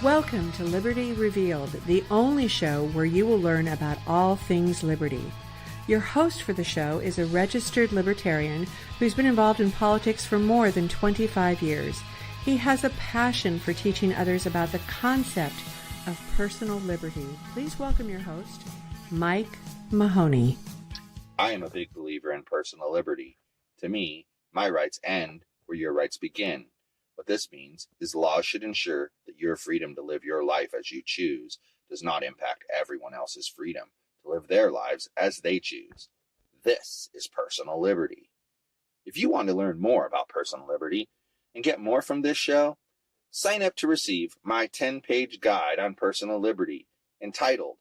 Welcome to Liberty Revealed, the only show where you will learn about all things liberty. Your host for the show is a registered libertarian who's been involved in politics for more than 25 years. He has a passion for teaching others about the concept of personal liberty. Please welcome your host, Mike Mahoney. I am a big believer in personal liberty. To me, my rights end where your rights begin. What this means is laws should ensure that your freedom to live your life as you choose does not impact everyone else's freedom to live their lives as they choose. This is personal liberty. If you want to learn more about personal liberty and get more from this show, sign up to receive my 10-page guide on personal liberty entitled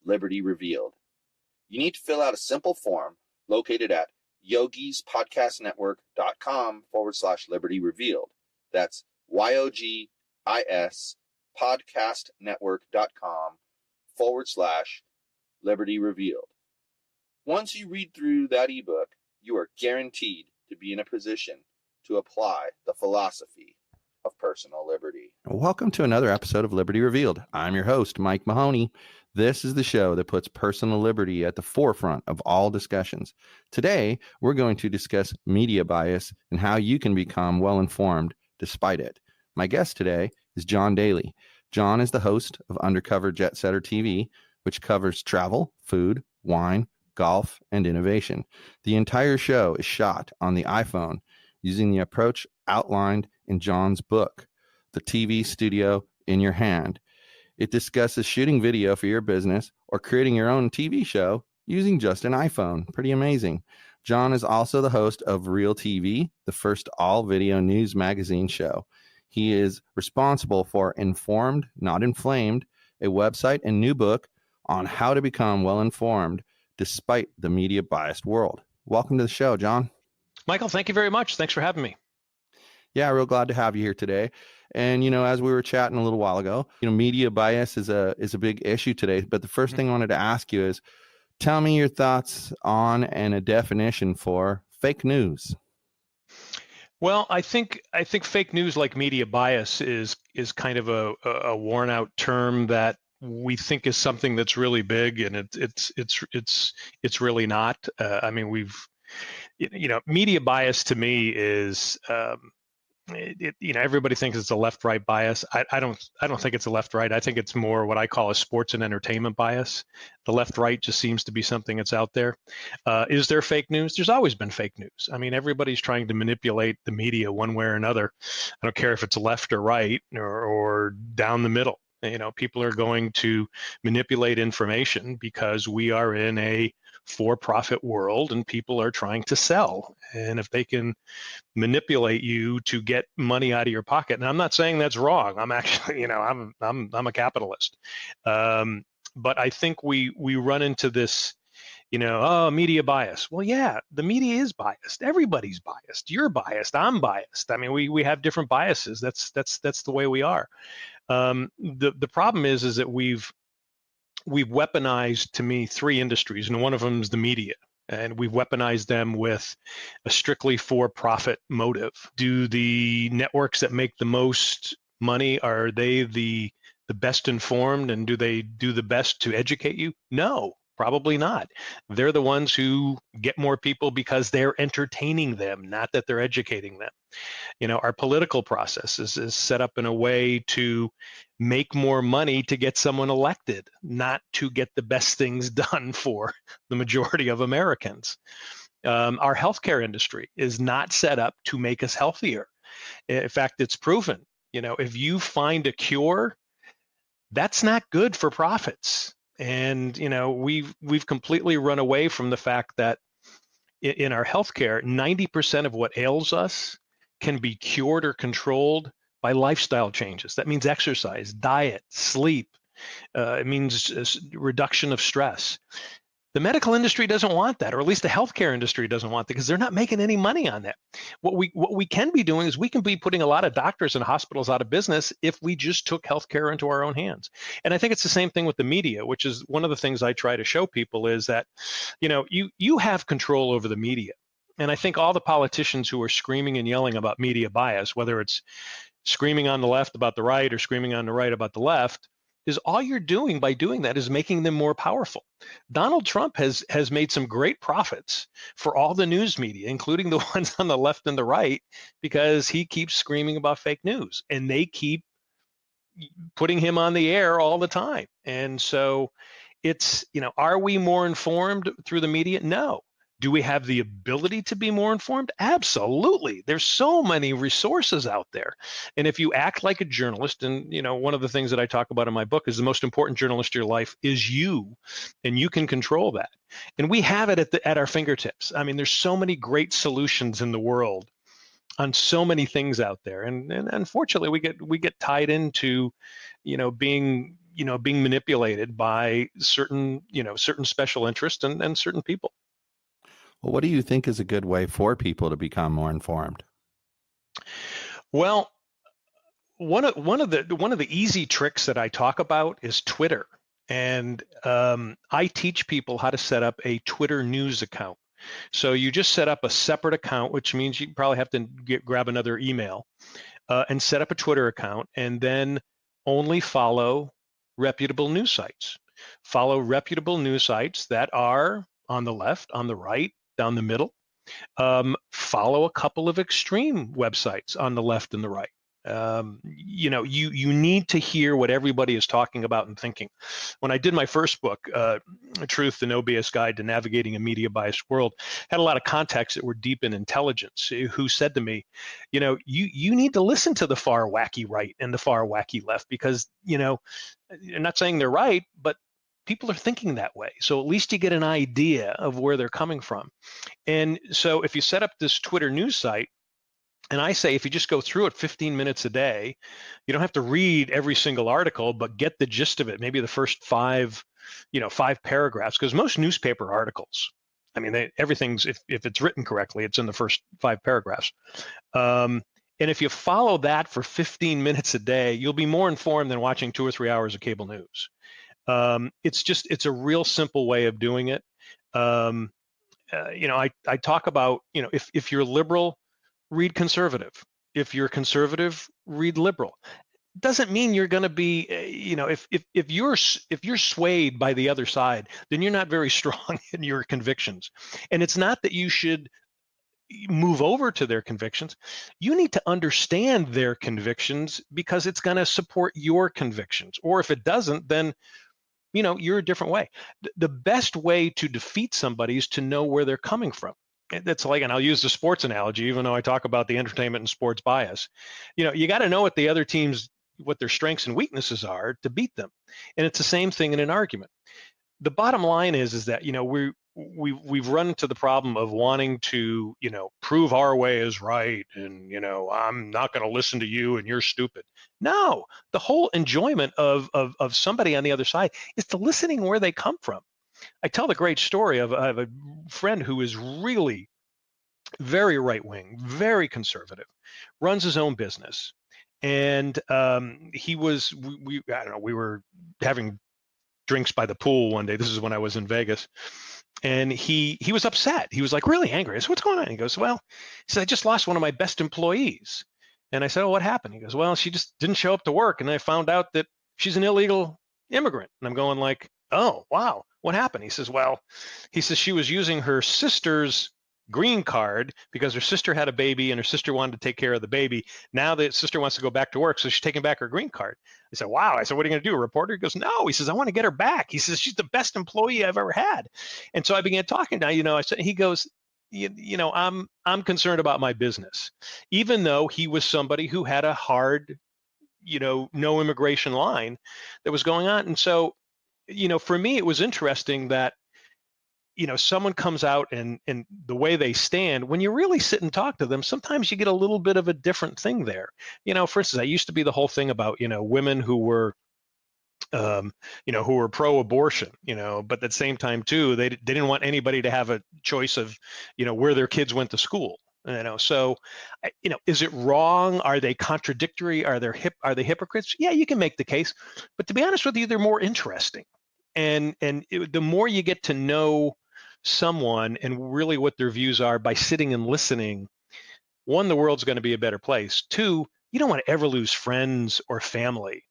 Liberty Revealed. You need to fill out a simple form located at yogispodcastnetwork.com/Liberty Revealed. That's YOGIS podcastnetwork.com/Liberty Revealed. Once you read through that ebook, you are guaranteed to be in a position to apply the philosophy of personal liberty. Welcome to another episode of Liberty Revealed. I'm your host, Mike Mahoney. This is the show that puts personal liberty at the forefront of all discussions. Today, we're going to discuss media bias and how you can become well-informed despite it. My guest today is John Daly. John is the host of Undercover Jet Setter TV, which covers travel, food, wine, golf, and innovation. The entire show is shot on the iPhone using the approach outlined in John's book, The TV Studio in Your Hand. It discusses shooting video for your business or creating your own TV show using just an iPhone. Pretty amazing. John is also the host of Real TV, the first all-video news magazine show. He is responsible for Informed, Not Inflamed, a website and new book on how to become well-informed despite the media-biased world. Welcome to the show, John. Michael, thank you very much. Thanks for having me. Yeah, real glad to have you here today. And, as we were chatting a little while ago, media bias is a big issue today. But the first thing I wanted to ask you is, tell me your thoughts on and a definition for fake news. Well, I think fake news, like media bias, is kind of a worn out term that we think is something that's really big, and it's really not. Media bias to me is. Everybody thinks it's a left-right bias. I don't think it's a left-right. I think it's more what I call a sports and entertainment bias. The left-right just seems to be something that's out there. Is there fake news? There's always been fake news. I mean, everybody's trying to manipulate the media one way or another. I don't care if it's left or right or down the middle. People are going to manipulate information because we are in a for-profit world and people are trying to sell. And if they can manipulate you to get money out of your pocket, and I'm not saying that's wrong. I'm actually, I'm a capitalist. But I think we run into this, media bias. Well, yeah, the media is biased. Everybody's biased. You're biased. I'm biased. I mean, we have different biases. That's the way we are. The problem is that we've weaponized, to me, three industries, and one of them is the media. And we've weaponized them with a strictly for-profit motive. Do the networks that make the most money, are they the best informed, and do they do the best to educate you? No, probably not. They're the ones who get more people because they're entertaining them, not that they're educating them. Our political process is set up in a way to make more money to get someone elected, not to get the best things done for the majority of Americans. Our healthcare industry is not set up to make us healthier. In fact, it's proven, if you find a cure, that's not good for profits. And, we've completely run away from the fact that in our healthcare, 90% of what ails us can be cured or controlled by lifestyle changes. That means exercise, diet, sleep. It means reduction of stress. The medical industry doesn't want that, or at least the healthcare industry doesn't want that, because they're not making any money on that. What we can be doing is we can be putting a lot of doctors and hospitals out of business if we just took healthcare into our own hands. And I think it's the same thing with the media, which is one of the things I try to show people is that, you have control over the media. And I think all the politicians who are screaming and yelling about media bias, whether it's screaming on the left about the right or screaming on the right about the left, is all you're doing by doing that is making them more powerful. Donald Trump has made some great profits for all the news media, including the ones on the left and the right, because he keeps screaming about fake news, and they keep putting him on the air all the time. And so it's, are we more informed through the media? No. Do we have the ability to be more informed? Absolutely. There's so many resources out there. And if you act like a journalist, and one of the things that I talk about in my book is the most important journalist of your life is you, and you can control that. And we have it at our fingertips. I mean, there's so many great solutions in the world on so many things out there. And unfortunately we get tied into, being manipulated by certain special interests and certain people. Well, what do you think is a good way for people to become more informed? Well, one of the easy tricks that I talk about is Twitter, and I teach people how to set up a Twitter news account. So you just set up a separate account, which means you probably have to grab another email and set up a Twitter account, and then only follow reputable news sites. Follow reputable news sites that are on the left, on the right, down the middle. Follow a couple of extreme websites on the left and the right. You need to hear what everybody is talking about and thinking. When I did my first book, Truth, the No BS Guide to Navigating a Media Biased World, had a lot of contacts that were deep in intelligence who said to me, you need to listen to the far wacky right and the far wacky left, because, I'm not saying they're right, but people are thinking that way. So at least you get an idea of where they're coming from. And so if you set up this Twitter news site, and I say, if you just go through it 15 minutes a day, you don't have to read every single article, but get the gist of it. Maybe the first five paragraphs, because most newspaper articles, I mean, everything's, if it's written correctly, it's in the first 5 paragraphs. And if you follow that for 15 minutes a day, you'll be more informed than watching 2 or 3 hours of cable news. It's a real simple way of doing it. I talk about, if you're liberal, read conservative. If you're conservative, read liberal. Doesn't mean you're going to be, if you're swayed by the other side, then you're not very strong in your convictions. And it's not that you should move over to their convictions. You need to understand their convictions, because it's going to support your convictions. Or if it doesn't, then you're a different way. The best way to defeat somebody is to know where they're coming from. That's like, and I'll use the sports analogy, even though I talk about the entertainment and sports bias. You got to know what the other teams, what their strengths and weaknesses are to beat them. And it's the same thing in an argument. The bottom line is that, we've run into the problem of wanting to, prove our way is right. And, I'm not going to listen to you and you're stupid. No, the whole enjoyment of somebody on the other side is to listening where they come from. I tell the great story of I have a friend who is really very right-wing, very conservative, runs his own business. And we were having drinks by the pool one day. This is when I was in Vegas. And he was upset. He was like really angry. I said, what's going on? He goes, well, he said, I just lost one of my best employees. And I said, oh, what happened? He goes, well, she just didn't show up to work. And I found out that she's an illegal immigrant. And I'm going like, oh, wow, what happened? He says, well, she was using her sister's green card because her sister had a baby and her sister wanted to take care of the baby. Now the sister wants to go back to work, so she's taking back her green card. I said, wow. I said, what are you going to do, a reporter? He goes, no. He says, I want to get her back. He says, she's the best employee I've ever had. And so I began talking. Now, I said, he goes, I'm concerned about my business, even though he was somebody who had a hard, no immigration line that was going on. And so, for me, it was interesting that, someone comes out and the way they stand, when you really sit and talk to them, sometimes you get a little bit of a different thing there. For instance, I used to be the whole thing about, women who were, who were pro-abortion, but at the same time too, they didn't want anybody to have a choice of, where their kids went to school. So, is it wrong? Are they contradictory? Are they hypocrites? Yeah, you can make the case, but to be honest with you, they're more interesting. And the more you get to know someone and really what their views are by sitting and listening, one, the world's going to be a better place. 2, you don't want to ever lose friends or family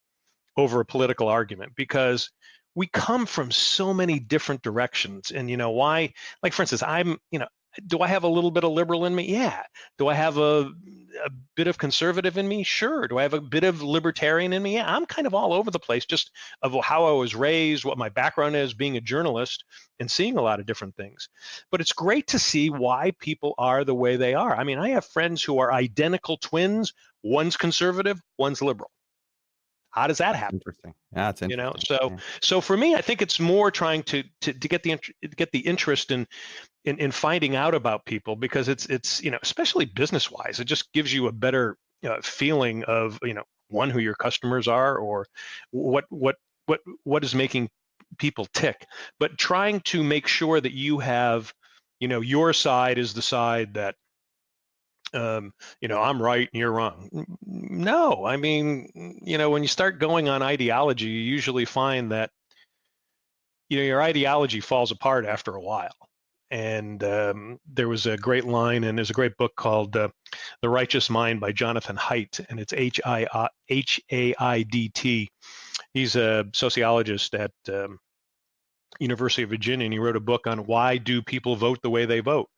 over a political argument, because we come from so many different directions. And why, like, for instance, do I have a little bit of liberal in me? Yeah. Do I have a bit of conservative in me? Sure. Do I have a bit of libertarian in me? Yeah. I'm kind of all over the place, just of how I was raised, what my background is, being a journalist and seeing a lot of different things. But it's great to see why people are the way they are. I mean, I have friends who are identical twins. One's conservative, one's liberal. How does that happen? Interesting. Yeah, it's interesting. So for me, I think it's more trying to get the interest in finding out about people, because it's especially business wise, it just gives you a better feeling of one, who your customers are, or what is making people tick. But trying to make sure that you have your side is the side that I'm right and you're wrong. No, I mean, when you start going on ideology, you usually find that, your ideology falls apart after a while. And there was a great line, and there's a great book called The Righteous Mind by Jonathan Haidt, and it's Haidt. He's a sociologist at University of Virginia, and he wrote a book on why do people vote the way they vote.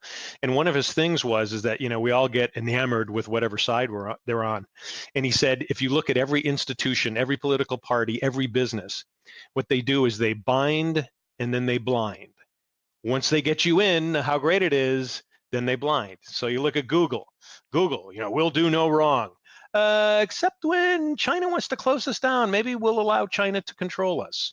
And one of his things is that we all get enamored with whatever side they're on. And he said, if you look at every institution, every political party, every business, what they do is they bind and then they blind. Once they get you in, how great it is, then they blind. So you look at Google, we'll do no wrong. Except when China wants to close us down, maybe we'll allow China to control us.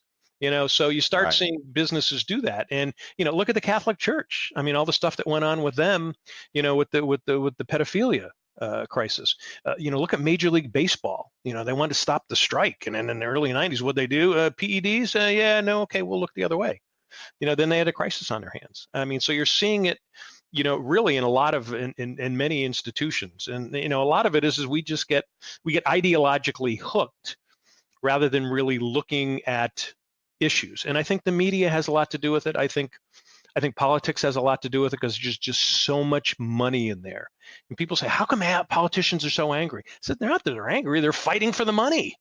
So you start seeing businesses do that. And look at the Catholic Church. I mean, all the stuff that went on with them, with the pedophilia crisis. Look at Major League Baseball. They wanted to stop the strike, and then in the early 90s, what'd they do? PEDs? Yeah, no, okay, we'll look the other way. Then they had a crisis on their hands. I mean, so you're seeing it, really in a lot of in many institutions, and a lot of it is we get ideologically hooked rather than really looking at issues. And I think the media has a lot to do with it. I think politics has a lot to do with it, because there's just so much money in there. And people say, how come politicians are so angry? I said, they're not that they're angry, they're fighting for the money.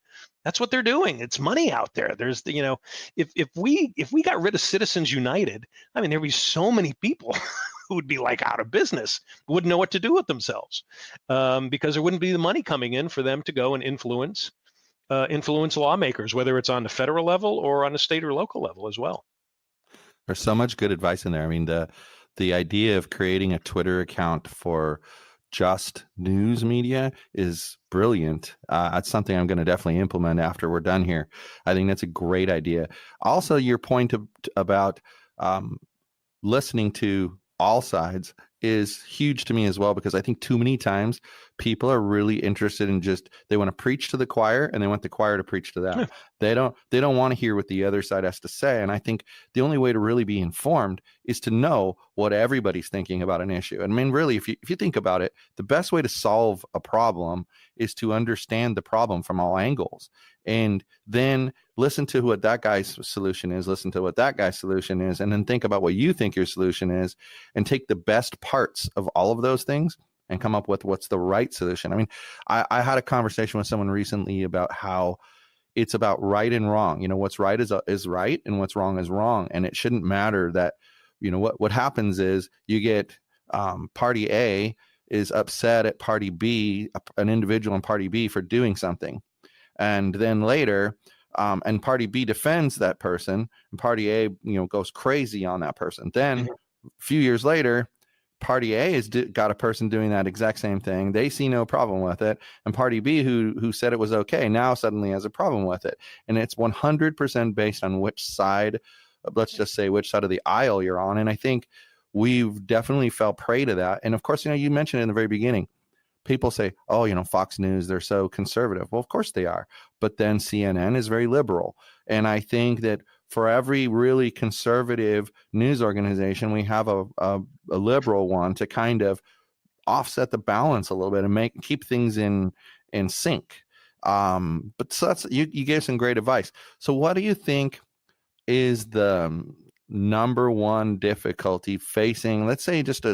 That's what they're doing. It's money out there. There's if we got rid of Citizens United, I mean, there'd be so many people who would be like out of business, wouldn't know what to do with themselves, because there wouldn't be the money coming in for them to go and influence lawmakers, whether it's on the federal level or on the state or local level as well. There's so much good advice in there. I mean, the idea of creating a Twitter account for just news media is brilliant. That's something I'm going to definitely implement after we're done here. I think that's a great idea. Also, your point about listening to all sides is huge to me as well, because I think too many times people are really interested in they want to preach to the choir and they want the choir to preach to them. They don't want to hear what the other side has to say. And I think the only way to really be informed is to know what everybody's thinking about an issue. And I mean, really, if you think about it, the best way to solve a problem is to understand the problem from all angles, and then listen to what that guy's solution is, listen to what that guy's solution is, and then think about what you think your solution is, and take the best parts of all of those things and come up with what's the right solution. I mean, I had a conversation with someone recently about how it's about right and wrong. What's right is right, and what's wrong is wrong. And it shouldn't matter that, what happens is you get party A is upset at party B, an individual in party B, for doing something. And then later, and party B defends that person, and party A, goes crazy on that person. Then a few years later, party A has got a person doing that exact same thing. They see no problem with it. And party B, who said it was okay, now suddenly has a problem with it. And it's 100% based on which side, let's just say which side of the aisle you're on. And I think we've definitely fell prey to that. And of course, you mentioned it in the very beginning. People say, oh, Fox News, they're so conservative. Well, of course they are. But then CNN is very liberal. And I think that for every really conservative news organization, we have a liberal one to kind of offset the balance a little bit and keep things in sync. But so you gave some great advice. So what do you think is the number one difficulty facing, let's say, just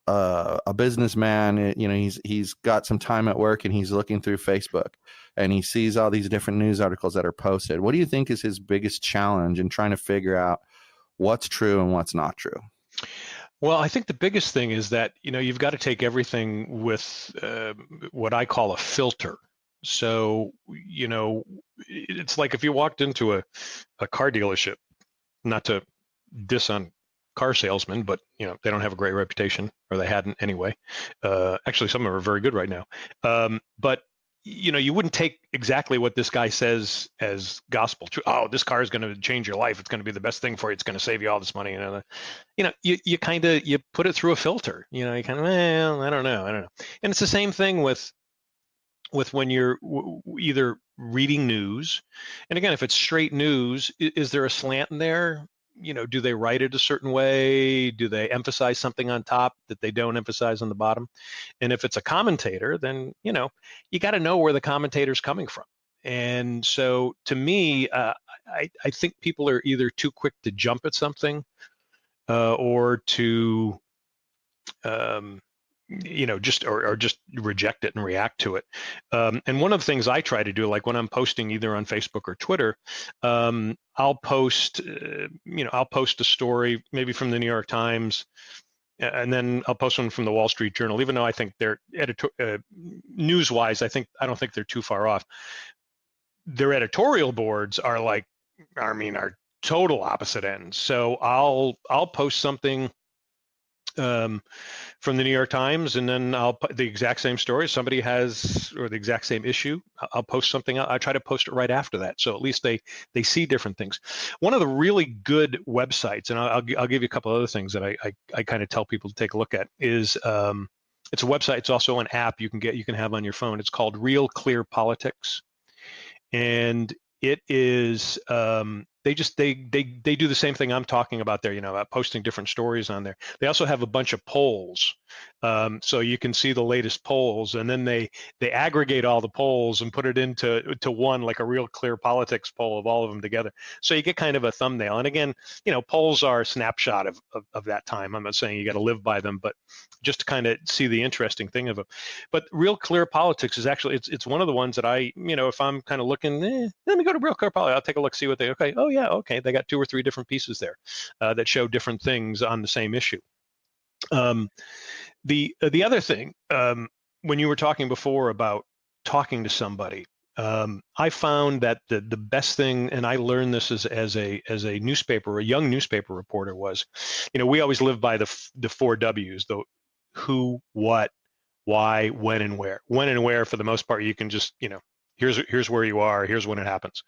a businessman, he's got some time at work and he's looking through Facebook and he sees all these different news articles that are posted. What do you think is his biggest challenge in trying to figure out what's true and what's not true? Well, I think the biggest thing is that, you've got to take everything with what I call a filter. So, it's like if you walked into a car dealership, not to diss on car salesmen, but they don't have a great reputation, or they hadn't anyway. Actually, some of them are very good right now. But you wouldn't take exactly what this guy says as gospel truth. Oh, this car is going to change your life. It's going to be the best thing for you. It's going to save you all this money. You kind of put it through a filter. You kind of, well, I don't know. And it's the same thing with when you're either reading news, and again, if it's straight news, is there a slant in there? Do they write it a certain way? Do they emphasize something on top that they don't emphasize on the bottom? And if it's a commentator, then, you got to know where the commentator's coming from. And so to me, I think people are either too quick to jump at something or to, just reject it and react to it. And one of the things I try to do, like when I'm posting either on Facebook or Twitter, I'll post a story maybe from the New York Times, and then I'll post one from the Wall Street Journal, even though I think they're news-wise, I don't think they're too far off. Their editorial boards are are total opposite ends. So I'll post something from the New York Times, and then I'll put the exact same story somebody has, or the exact same issue. I'll post something. I try to post it right after that, so at least they see different things. One of the really good websites, and I'll give you a couple other things that I kind of tell people to take a look at, is it's a website. It's also an app you can have on your phone. It's called Real Clear Politics, and it is they do the same thing I'm talking about there, about posting different stories on there. They also have a bunch of polls, so you can see the latest polls, and then they aggregate all the polls and put it into one, like a Real Clear Politics poll of all of them together. So you get kind of a thumbnail. And again, polls are a snapshot of that time. I'm not saying you got to live by them, but just to kind of see the interesting thing of it. But Real Clear Politics is actually, it's one of the ones that I, if I'm kind of looking, let me go to Real Clear Politics, I'll take a look, see what they got 2 or 3 different pieces there that show different things on the same issue. The other thing, when you were talking before about talking to somebody, I found that the best thing, and I learned this as a young newspaper reporter, was, we always live by the 4 W's: the who, what, why, when, and where. When and where, for the most part, you can just, here's where you are, here's when it happens.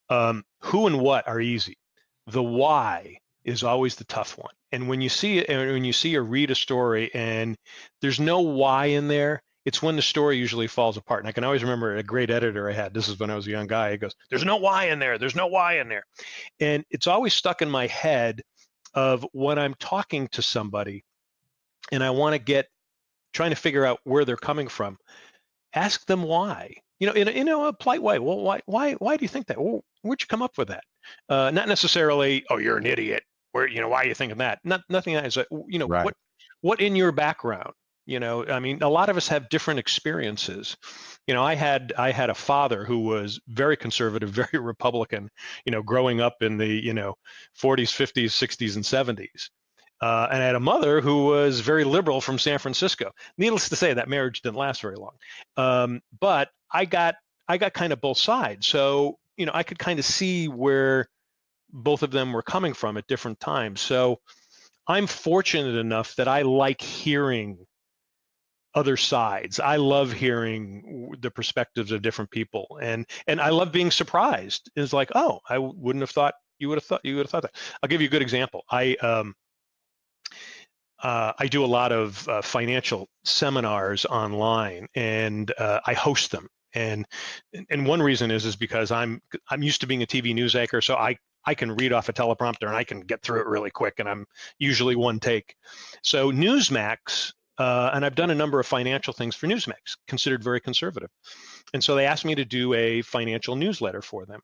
Who and what are easy. The why is always the tough one. And when you see it, and when you see or read a story and there's no why in there, it's when the story usually falls apart. And I can always remember a great editor I had, this is when I was a young guy, he goes, there's no why in there, there's no why in there. And it's always stuck in my head of when I'm talking to somebody and I want to trying to figure out where they're coming from, ask them why. In a polite way. Well, why do you think that? Well, where'd you come up with that? Not necessarily, oh, you're an idiot. Why are you thinking that? Nothing that is, Right. What in your background? A lot of us have different experiences. I had a father who was very conservative, very Republican, growing up in the, 40s, 50s, 60s, and 70s. And I had a mother who was very liberal from San Francisco. Needless to say, that marriage didn't last very long. But I got kind of both sides. So, I could kind of see where both of them were coming from at different times. So I'm fortunate enough that I like hearing other sides. I love hearing the perspectives of different people. And I love being surprised. It's like, oh, I wouldn't have thought you would have thought that. I'll give you a good example. I do a lot of financial seminars online, and I host them. And one reason is because I'm used to being a TV news anchor, so I can read off a teleprompter and I can get through it really quick, and I'm usually one take. So Newsmax, and I've done a number of financial things for Newsmax, considered very conservative. And so they asked me to do a financial newsletter for them.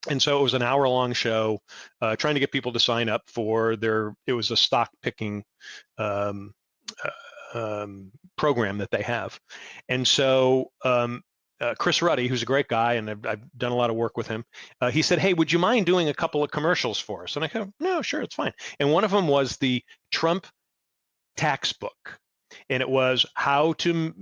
And so it was an hour-long show, trying to get people to sign up for it was a stock picking program that they have. And so Chris Ruddy, who's a great guy, and I've done a lot of work with him, he said, "Hey, would you mind doing a couple of commercials for us?" And I go, "No, sure, it's fine." And one of them was the Trump tax book, and it was how to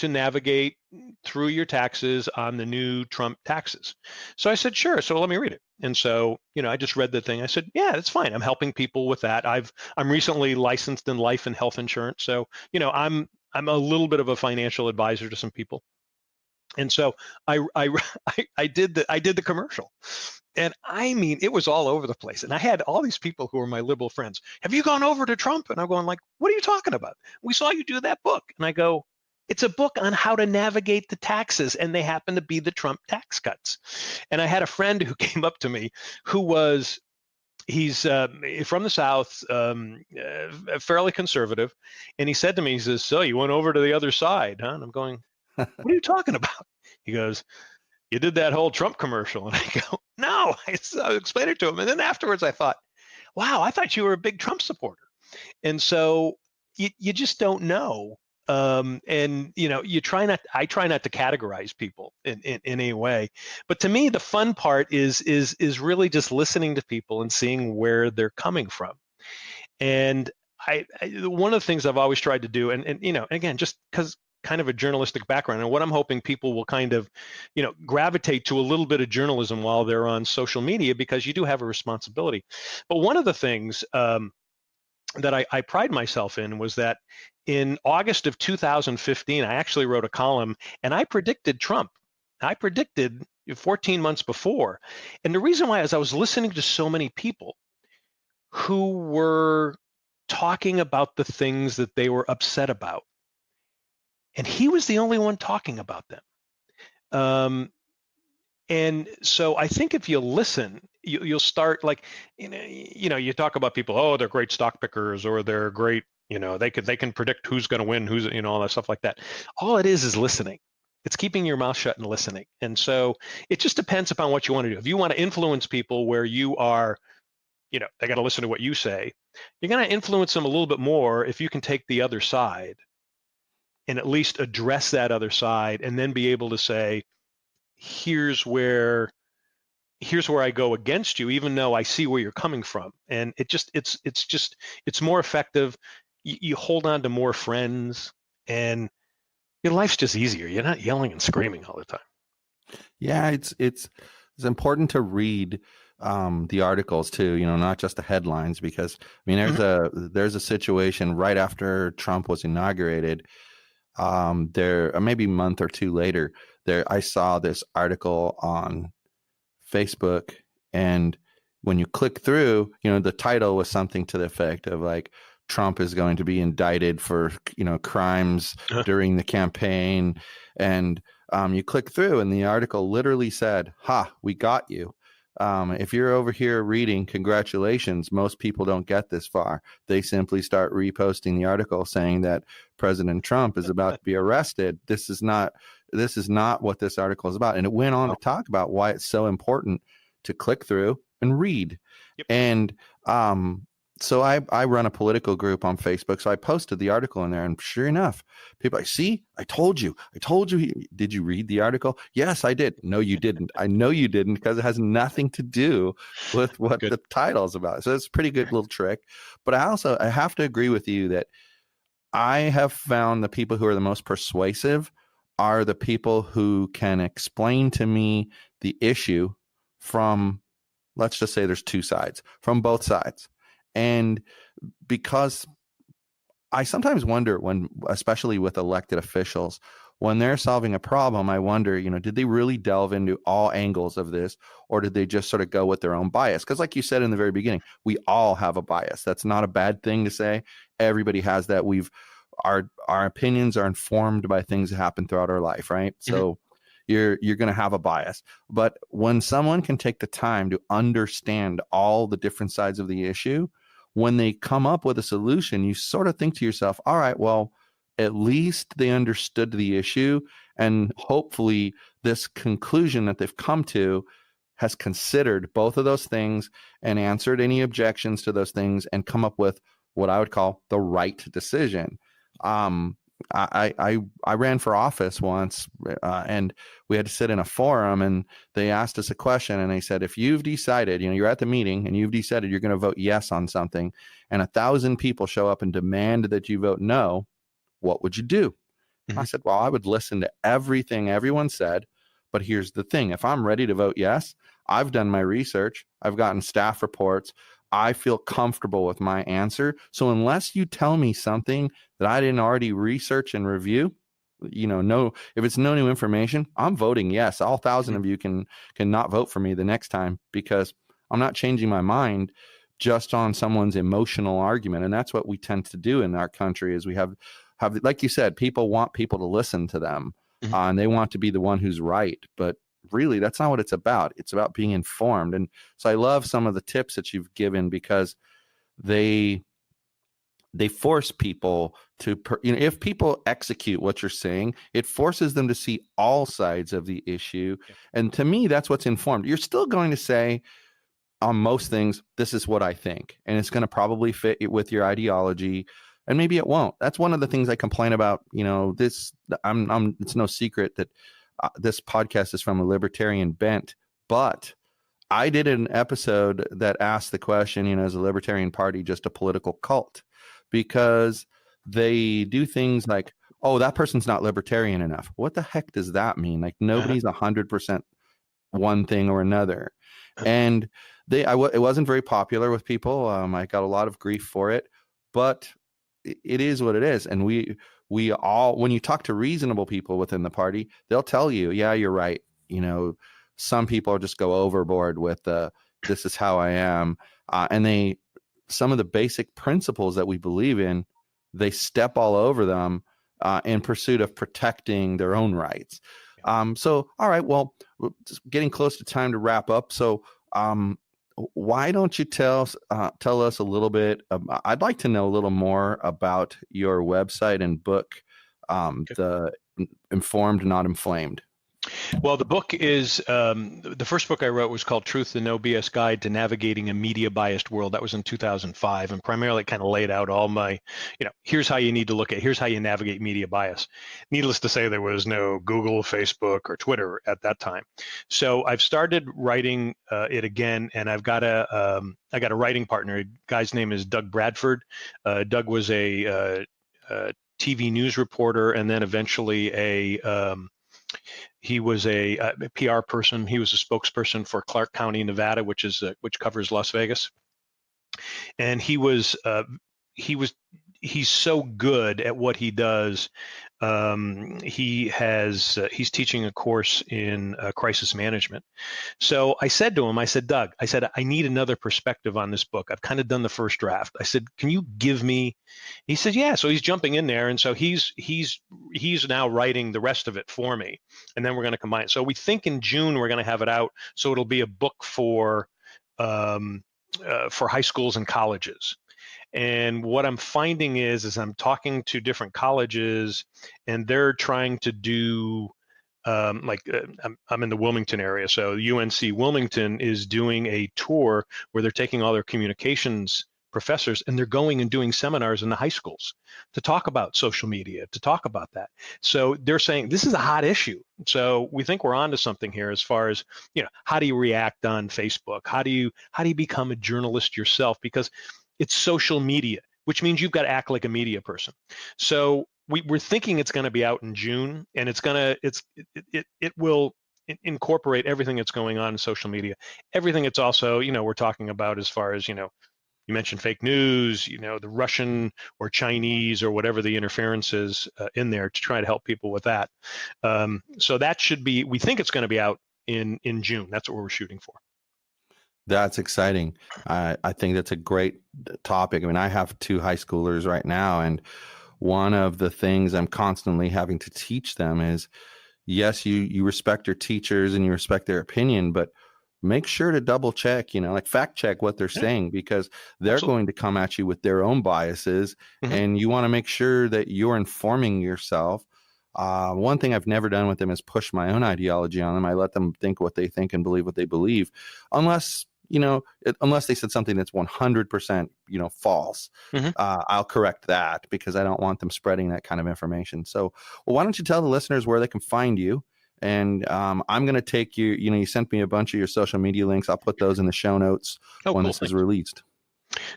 navigate through your taxes on the new Trump taxes. So I said, "Sure." So let me read it. And so, I just read the thing. I said, "Yeah, that's fine. I'm helping people with that. I'm recently licensed in life and health insurance, so I'm a little bit of a financial advisor to some people." And so I did the commercial, and I mean, it was all over the place. And I had all these people who were my liberal friends. "Have you gone over to Trump?" And I'm going like, "What are you talking about? We saw you do that book." And I go, "It's a book on how to navigate the taxes, and they happen to be the Trump tax cuts." And I had a friend who came up to me he's from the South, fairly conservative. And he said to me, he says, "So you went over to the other side, huh?" And I'm going, "What are you talking about?" He goes, "You did that whole Trump commercial." And I go, "No." I explained it to him. And then afterwards I thought, wow, I thought you were a big Trump supporter. And so you just don't know. And I try not to categorize people in any way. But to me, the fun part is really just listening to people and seeing where they're coming from. And one of the things I've always tried to do, and again, just because kind of a journalistic background, and what I'm hoping people will kind of, gravitate to a little bit of journalism while they're on social media, because you do have a responsibility. But one of the things that I pride myself in was that in August of 2015, I actually wrote a column and I predicted Trump. I predicted 14 months before. And the reason why is I was listening to so many people who were talking about the things that they were upset about. And he was the only one talking about them. And so I think if you listen, you'll start like, you talk about people, oh, they're great stock pickers, or they're great, they can predict who's going to win, who's, all that stuff like that. All it is listening. It's keeping your mouth shut and listening. And so it just depends upon what you want to do. If you want to influence people where you are, they got to listen to what you say, you're going to influence them a little bit more if you can take the other side and at least address that other side, and then be able to say, here's where I go against you, even though I see where you're coming from. And it's more effective. You hold on to more friends, and your life's just easier. You're not yelling and screaming all the time. Yeah, it's important to read the articles too, not just the headlines, because I mean, there's a situation right after Trump was inaugurated. There, maybe a month or two later, I saw this article on Facebook, and when you click through, the title was something to the effect of like, Trump is going to be indicted for, crimes during the campaign. And you click through, and the article literally said, "Ha, we got you. If you're over here reading, congratulations, most people don't get this far." They simply start reposting the article saying that President Trump is about to be arrested. This is not what this article is about. And it went on to talk about why it's so important to click through and read. Yep. And so I run a political group on Facebook. So I posted the article in there, and sure enough, people are like, "See, I told you. Did you read the article?" "Yes, I did." "No, you didn't." "I know you didn't, because it has nothing to do with what the title's about." So it's a pretty good little trick. But I have to agree with you that I have found the people who are the most persuasive are the people who can explain to me the issue from, let's just say there's two sides, from both sides. And because I sometimes wonder when, especially with elected officials, when they're solving a problem, I wonder, did they really delve into all angles of this, or did they just sort of go with their own bias? Because like you said in the very beginning, we all have a bias. That's not a bad thing to say. Everybody has that. Our opinions are informed by things that happen throughout our life, right? Mm-hmm. So you're going to have a bias. But when someone can take the time to understand all the different sides of the issue, when they come up with a solution, you sort of think to yourself, all right, well, at least they understood the issue, and hopefully this conclusion that they've come to has considered both of those things and answered any objections to those things and come up with what I would call the right decision. I ran for office once, and we had to sit in a forum, and they asked us a question, and they said, if you've decided, you're at the meeting and you've decided you're going to vote yes on something, and 1,000 people show up and demand that you vote no, what would you do? I said, well, I would listen to everything everyone said, but here's the thing. If I'm ready to vote yes, I've done my research. I've gotten staff reports. I feel comfortable with my answer. So unless you tell me something that I didn't already research and review, no, if it's no new information, I'm voting yes. All 1,000 of you can not vote for me the next time, because I'm not changing my mind just on someone's emotional argument. And that's what we tend to do in our country, is we have, like you said, people want people to listen to them, and they want to be the one who's right. But really, that's not what it's about. It's about being informed. And so I love some of the tips that you've given, because they force people to, if people execute what you're saying, it forces them to see all sides of the issue. Yeah. And to me, that's what's informed. You're still going to say, on most things, this is what I think, and it's going to probably fit with your ideology, and maybe it won't. That's one of the things I complain about. It's no secret that this podcast is from a libertarian bent, but I did an episode that asked the question, is a libertarian party just a political cult? Because they do things like, oh, that person's not libertarian enough. What the heck does that mean? Like, nobody's 100% one thing or another. And it wasn't very popular with people. I got a lot of grief for it, but it is what it is. And we all, when you talk to reasonable people within the party, they'll tell you, yeah, you're right. Some people just go overboard with this is how I am. And some of the basic principles that we believe in, they step all over them in pursuit of protecting their own rights. So, all right, well, we're just getting close to time to wrap up. So, why don't you tell us a little bit? I'd like to know a little more about your website and book, The Informed, Not Inflamed. Well, the book is, the first book I wrote was called Truth, the No BS Guide to Navigating a Media Biased World. That was in 2005, and primarily kind of laid out all my, here's how you need to look at, here's how you navigate media bias. Needless to say, there was no Google, Facebook, or Twitter at that time. So I've started writing it again, and I've got I got a writing partner. A guy's name is Doug Bradford. Doug was a TV news reporter, and then eventually he was a PR person. He was a spokesperson for Clark County, Nevada, which covers Las Vegas. And he's so good at what he does. He's teaching a course in crisis management. So I said to him, Doug, I need another perspective on this book. I've kind of done the first draft. I said, can you give me? He said, yeah. So he's jumping in there, and so he's now writing the rest of it for me, and then we're going to combine it. So we think in June we're going to have it out. So it'll be a book for high schools and colleges. And what I'm finding is I'm talking to different colleges, and they're trying to do I'm in the Wilmington area. So UNC Wilmington is doing a tour where they're taking all their communications professors, and they're going and doing seminars in the high schools to talk about social media, to talk about that. So they're saying this is a hot issue. So we think we're onto something here as far as, how do you react on Facebook? How do you become a journalist yourself? Because it's social media, which means you've got to act like a media person. So we're thinking it's going to be out in June, and it will incorporate everything that's going on in social media. Everything it's also, we're talking about as far as, you mentioned fake news, the Russian or Chinese or whatever the interference is in there, to try to help people with that. So that we think it's going to be out in June. That's what we're shooting for. That's exciting. I think that's a great topic. I mean, I have 2 high schoolers right now, and one of the things I'm constantly having to teach them is, yes, you respect your teachers and you respect their opinion, but make sure to double check, fact check what they're saying, because they're going to come at you with their own biases, and you want to make sure that you're informing yourself. One thing I've never done with them is push my own ideology on them. I let them think what they think and believe what they believe, unless unless they said something that's 100%, false, Mhm. I'll correct that because I don't want them spreading that kind of information. So, well, why don't you tell the listeners where they can find you? And I'm going to take you, you sent me a bunch of your social media links. I'll put those in the show notes Oh, when cool. this is released.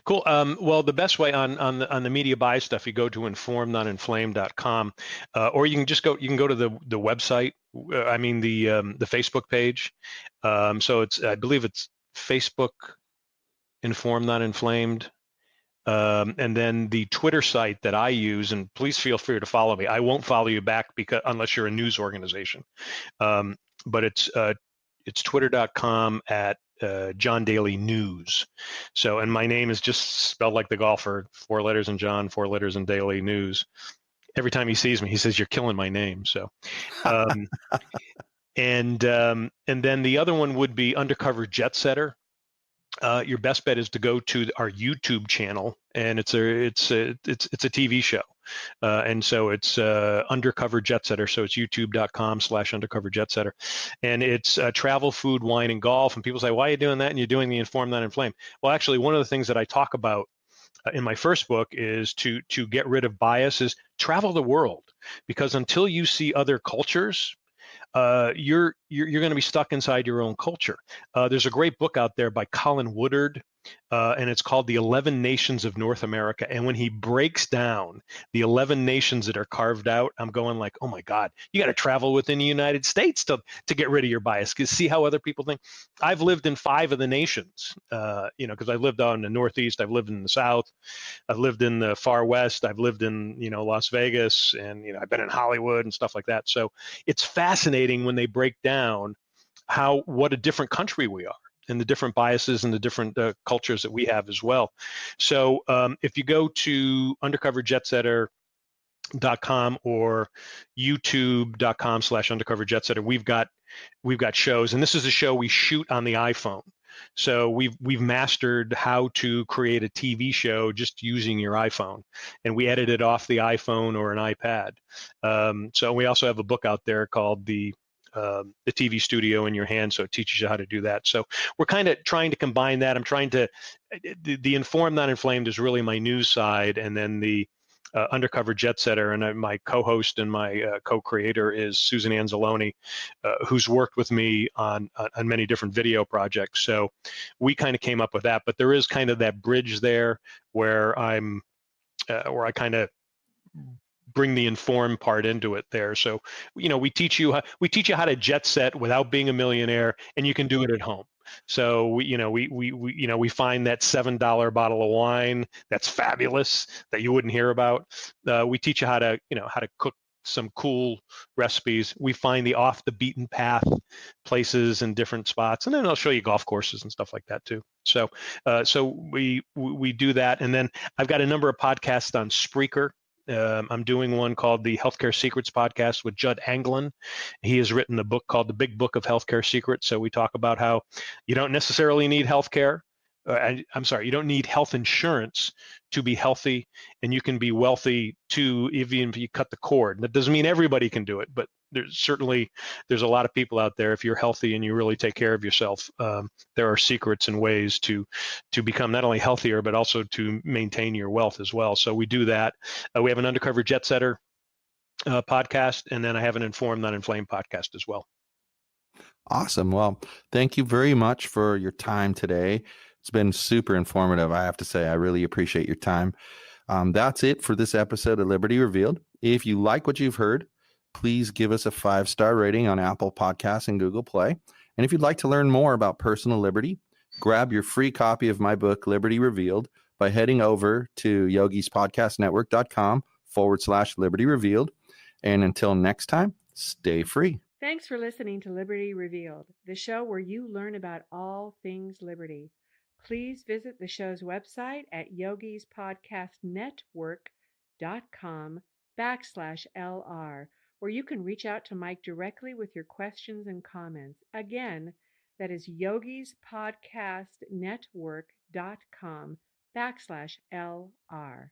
Cool. Well, the best way on the media buy stuff, you go to informednotinflamed.com, or you can just go. You can go to the website. The Facebook page. So I believe it's Facebook Informed Not Inflamed. And then the Twitter site that I use, and please feel free to follow me. I won't follow you back unless you're a news organization. But it's twitter.com at John Daly News. So, and my name is just spelled like the golfer, 4 letters in John, 4 letters in Daly News. Every time he sees me, he says, "You're killing my name." So, and then the other one would be Undercover Jet Setter. Your best bet is to go to our YouTube channel, and it's a TV show, and so it's Undercover Jet Setter. So it's youtube.com/Undercover Jet Setter, and it's travel, food, wine, and golf. And people say, "Why are you doing that?" And you're doing the Informed Not Inflamed. Well, actually, one of the things that I talk about in my first book is to get rid of biases. Travel the world, because until you see other cultures, you're going to be stuck inside your own culture. There's a great book out there by Colin Woodard, and it's called The 11 Nations of North America. And when he breaks down the 11 nations that are carved out, I'm going like, oh my God, you got to travel within the United States to get rid of your bias, because see how other people think. I've lived in 5 of the nations, because I lived out in the Northeast, I've lived in the South, I've lived in the far West, I've lived in, Las Vegas, and, I've been in Hollywood and stuff like that. So it's fascinating when they break down what a different country we are, and the different biases and the different cultures that we have as well. So if you go to undercoverjetsetter.com or youtube.com/undercoverjetsetter, we've got shows, and this is a show we shoot on the iPhone. So we've mastered how to create a TV show just using your iPhone, and we edit it off the iPhone or an iPad. So we also have a book out there called the TV Studio in Your Hand, so it teaches you how to do that. So we're kind of trying to combine that. I'm trying to the Informed Not Inflamed is really my news side, and then the Undercover Jet Setter, and my co-host and my co-creator is Susan Anzalone, who's worked with me on many different video projects. So we kind of came up with that, but there is kind of that bridge there where I kind of bring the informed part into it there. So, we teach you how to jet set without being a millionaire, and you can do it at home. So we find that $7 bottle of wine that's fabulous that you wouldn't hear about. We teach you how to cook some cool recipes. We find the off the beaten path places and different spots, and then I'll show you golf courses and stuff like that too. So we do that, and then I've got a number of podcasts on Spreaker. I'm doing one called the Healthcare Secrets Podcast with Judd Anglin. He has written a book called The Big Book of Healthcare Secrets. So we talk about how you don't necessarily need healthcare. You don't need health insurance to be healthy, and you can be wealthy too, even if you cut the cord. That doesn't mean everybody can do it, but there's a lot of people out there. If you're healthy and you really take care of yourself, there are secrets and ways to become not only healthier, but also to maintain your wealth as well. So we do that. We have an Undercover Jet Setter podcast, and then I have an Informed Not Inflamed podcast as well. Awesome. Well, thank you very much for your time today. It's been super informative, I have to say. I really appreciate your time. That's it for this episode of Liberty Revealed. If you like what you've heard, please give us a 5-star rating on Apple Podcasts and Google Play. And if you'd like to learn more about personal liberty, grab your free copy of my book, Liberty Revealed, by heading over to yogispodcastnetwork.com/Liberty Revealed. And until next time, stay free. Thanks for listening to Liberty Revealed, the show where you learn about all things liberty. Please visit the show's website at yogispodcastnetwork.com/LR, where you can reach out to Mike directly with your questions and comments. Again, that is yogispodcastnetwork.com/LR.